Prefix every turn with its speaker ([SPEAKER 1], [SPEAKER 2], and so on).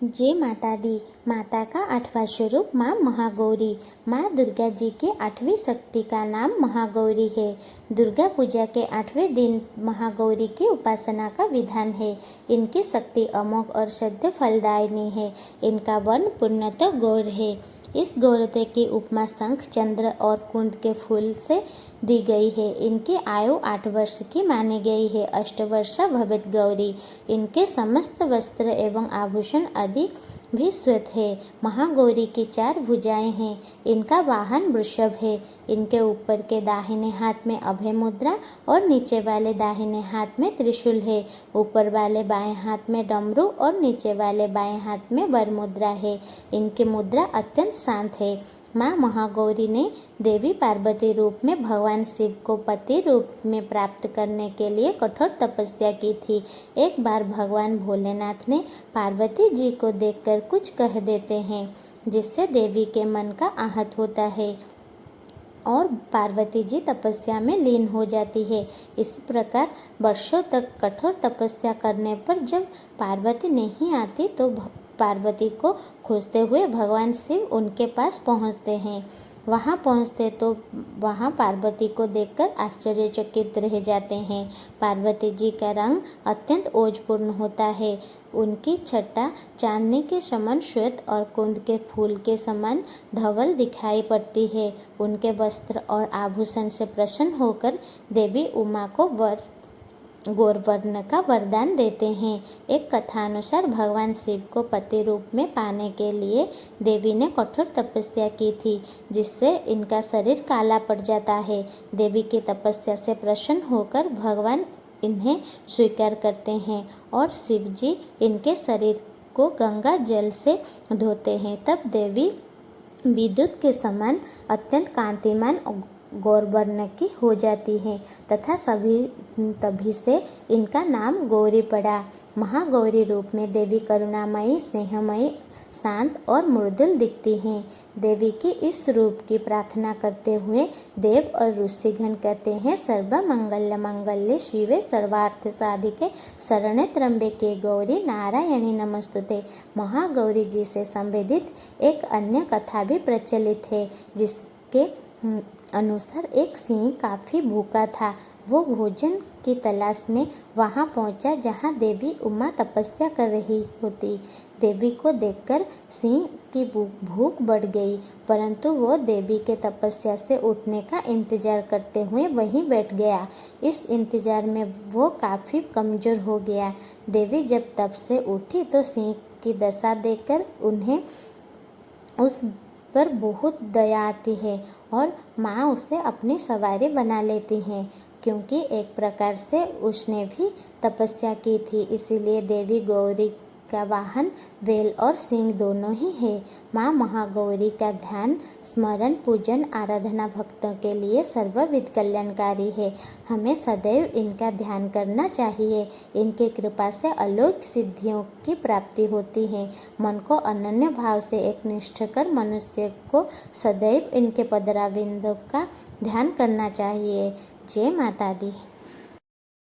[SPEAKER 1] जय माता दी। माता का 8वां स्वरूप माँ महागौरी। माँ दुर्गा जी की 8वीं शक्ति का नाम महागौरी है। दुर्गा पूजा के 8वें दिन महागौरी की उपासना का विधान है। इनकी शक्ति अमोघ और शुद्ध फलदायिनी है। इनका वर्ण पूर्णतः गौर है। इस गौरते की उपमा शंख, चंद्र और कुंद के फूल से दी गई है। इनकी आयु 8 वर्ष की मानी गई है। अष्टवर्षा भवेत् गौरी। इनके समस्त वस्त्र एवं आभूषण आदि भी श्वेत है। महागौरी की 4 भुजाएं हैं। इनका वाहन वृषभ है। इनके ऊपर के दाहिने हाथ में अभय मुद्रा और नीचे वाले दाहिने हाथ में त्रिशूल है। ऊपर वाले बाएं हाथ में डमरू और नीचे वाले बाएं हाथ में वर मुद्रा है। इनकी मुद्रा अत्यंत शांत है। माँ महागौरी ने देवी पार्वती रूप में भगवान शिव को पति रूप में प्राप्त करने के लिए कठोर तपस्या की थी। एक बार भगवान भोलेनाथ ने पार्वती जी को देखकर कुछ कह देते हैं, जिससे देवी के मन का आहत होता है और पार्वती जी तपस्या में लीन हो जाती है। इस प्रकार वर्षों तक कठोर तपस्या करने पर जब पार्वती नहीं आती तो पार्वती को खोजते हुए भगवान शिव उनके पास पहुंचते हैं। वहां पहुंचते तो वहां पार्वती को देखकर आश्चर्यचकित रह जाते हैं। पार्वती जी का रंग अत्यंत ओजपूर्ण होता है। उनकी छटा चांदनी के समान श्वेत और कुंद के फूल के समान धवल दिखाई पड़ती है। उनके वस्त्र और आभूषण से प्रसन्न होकर देवी उमा को गौरवर्ण का वरदान देते हैं। एक कथा अनुसार भगवान शिव को पति रूप में पाने के लिए देवी ने कठोर तपस्या की थी, जिससे इनका शरीर काला पड़ जाता है। देवी की तपस्या से प्रसन्न होकर भगवान इन्हें स्वीकार करते हैं और शिव जी इनके शरीर को गंगा जल से धोते हैं। तब देवी विद्युत के समान अत्यंत कांतिमान गौरवर्ण की हो जाती है तथा तभी से इनका नाम गौरी पड़ा। महागौरी रूप में देवी करुणामयी, स्नेहमयी, शांत और मृदुल दिखती हैं। देवी की इस रूप की प्रार्थना करते हुए देव और ऋषिगण कहते हैं, सर्वमंगल मंगल्ये शिवे सर्वार्थ साधिके शरण्ये त्र्यंबके गौरी नारायणी नमस्तुते। महागौरी जी से संबंधित एक अन्य कथा भी प्रचलित है, जिसके अनुसार एक सिंह काफ़ी भूखा था। वो भोजन की तलाश में वहां पहुंचा जहां देवी उमा तपस्या कर रही होती। देवी को देखकर सिंह की भूख बढ़ गई, परंतु वो देवी के तपस्या से उठने का इंतजार करते हुए वहीं बैठ गया। इस इंतजार में वो काफ़ी कमज़ोर हो गया। देवी जब तप से उठी तो सिंह की दशा देखकर उन्हें उस पर बहुत दया आती है और माँ उसे अपनी सवारी बना लेती हैं, क्योंकि एक प्रकार से उसने भी तपस्या की थी। इसीलिए देवी गौरी का वाहन बैल और सिंह दोनों ही है। माँ महागौरी का ध्यान, स्मरण, पूजन, आराधना भक्तों के लिए सर्वविध कल्याणकारी है। हमें सदैव इनका ध्यान करना चाहिए। इनकी कृपा से अलौकिक सिद्धियों की प्राप्ति होती है। मन को अनन्य भाव से एकनिष्ठ कर मनुष्य को सदैव इनके पदारविंदों का ध्यान करना चाहिए। जय माता दी।